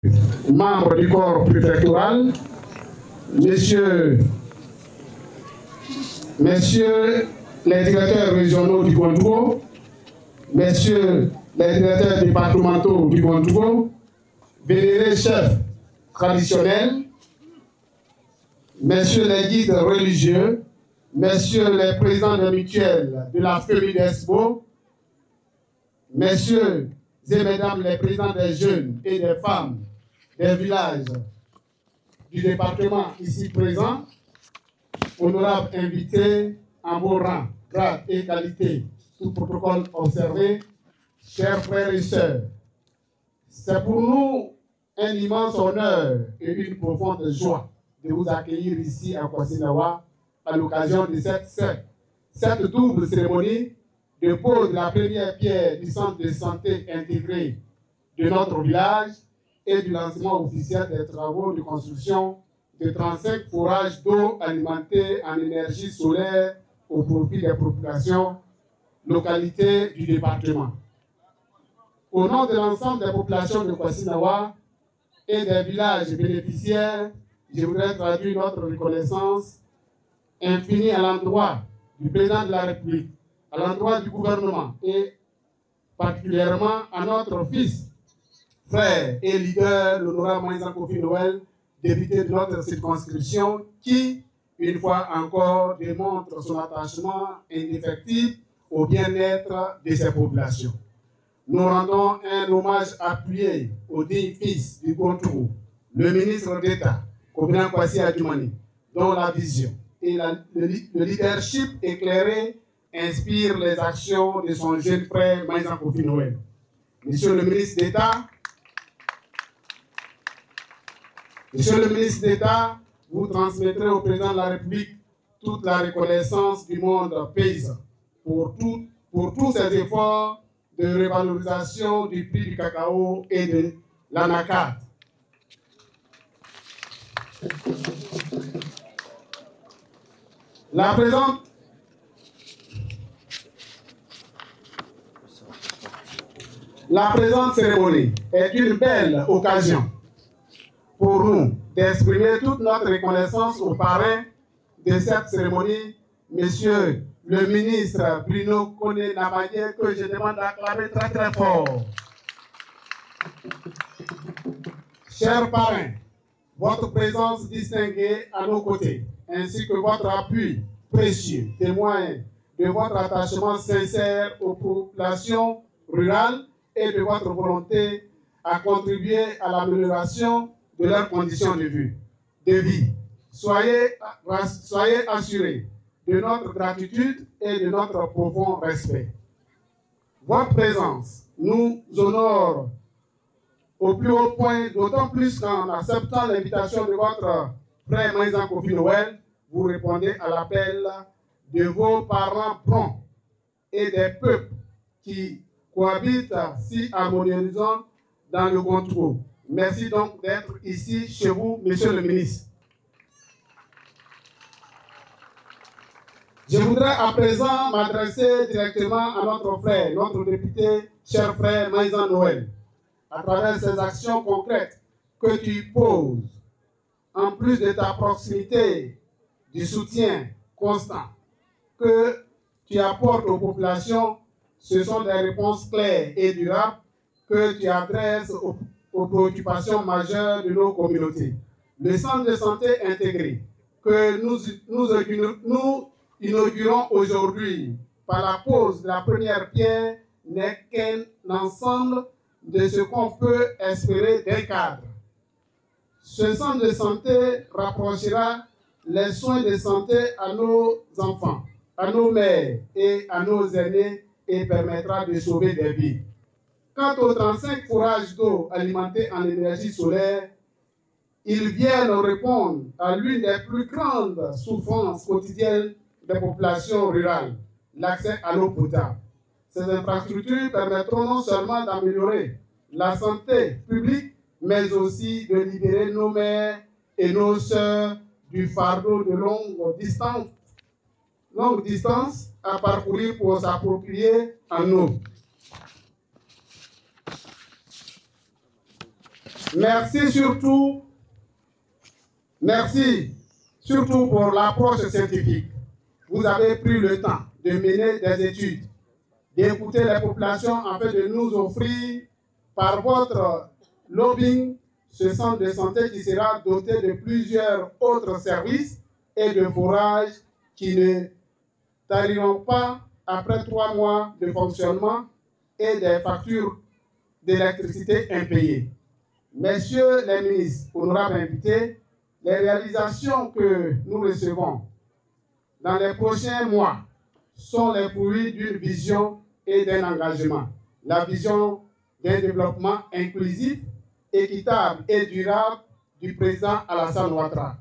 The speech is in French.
membres du corps préfectoral, messieurs les directeurs régionaux du Gondougo, messieurs les directeurs départementaux du Gondougo, vénérés chefs traditionnels, messieurs les guides religieux, messieurs les présidents des mutuelles de la famille d'Esbo, messieurs et mesdames les présidents des jeunes et des femmes des villages du département ici présents, honorables invités en beau rang, grade et qualité, tout protocole observé, chers frères et sœurs, c'est pour nous un immense honneur et une profonde joie de vous accueillir ici à Kwasinawa à l'occasion de cette double cérémonie de pose de la première pierre du centre de santé intégré de notre village et du lancement officiel des travaux de construction de 35 forages d'eau alimentés en énergie solaire au profit des populations localités du département. Au nom de l'ensemble des populations de Kwasinawa et des villages bénéficiaires, je voudrais traduire notre reconnaissance infinie à l'endroit du président de la République, à l'endroit du gouvernement et particulièrement à notre fils, frère et leader, l'honorable Moïse Kofi Noël, député de notre circonscription, qui, une fois encore, démontre son attachement indéfectible au bien-être de ses populations. Nous rendons un hommage appuyé au digne fils du Gondougo, le ministre d'État, Kobinan Kwasi Adjumani, dont la vision et le leadership éclairé inspire les actions de son jeune frère Moïse Kofi Noël. Monsieur le ministre d'État, vous transmettrez au président de la République toute la reconnaissance du monde paysan pour tous ses efforts de revalorisation du prix du cacao et de l'anacarde. La présente cérémonie est une belle occasion pour nous d'exprimer toute notre reconnaissance au parrain de cette cérémonie, Monsieur le ministre Bruno Koné Namadié, que je demande d'acclamer très très fort. Chers parrains, votre présence distinguée à nos côtés, ainsi que votre appui précieux, témoigne de votre attachement sincère aux populations rurales et de votre volonté à contribuer à l'amélioration de leurs conditions de vie. Soyez assurés de notre gratitude et de notre profond respect. Votre présence nous honore au plus haut point, d'autant plus qu'en acceptant l'invitation de votre frère Moïse Kofi Noël, vous répondez à l'appel de vos parents prompts et des peuples qui cohabitent si harmonieusement dans le Gondougo. Merci donc d'être ici chez vous, Monsieur le ministre. Je voudrais à présent m'adresser directement à notre frère, notre député, cher frère Moïse Noël, à travers ces actions concrètes que tu poses, en plus de ta proximité, du soutien constant que tu apportes aux populations. Ce sont des réponses claires et durables que tu adresses aux préoccupations majeures de nos communautés. Le centre de santé intégré que nous inaugurons aujourd'hui par la pose de la première pierre n'est qu'un ensemble de ce qu'on peut espérer d'un cadre. Ce centre de santé rapprochera les soins de santé à nos enfants, à nos mères et à nos aînés et permettra de sauver des vies. Quant aux 35 forages d'eau alimentés en énergie solaire, ils viennent répondre à l'une des plus grandes souffrances quotidiennes des populations rurales, l'accès à l'eau potable. Ces infrastructures permettront non seulement d'améliorer la santé publique, mais aussi de libérer nos mères et nos sœurs du fardeau de longue distance à parcourir pour s'approprier en eau. Merci surtout pour l'approche scientifique. Vous avez pris le temps de mener des études, d'écouter les populations afin de nous offrir par votre lobbying ce centre de santé qui sera doté de plusieurs autres services et de fourrages qui ne tariront pas après 3 mois de fonctionnement et des factures d'électricité impayées. Messieurs les ministres, honorables invités, les réalisations que nous recevons dans les prochains mois sont les fruits d'une vision et d'un engagement. La vision d'un développement inclusif, équitable et durable du président Alassane Ouattara.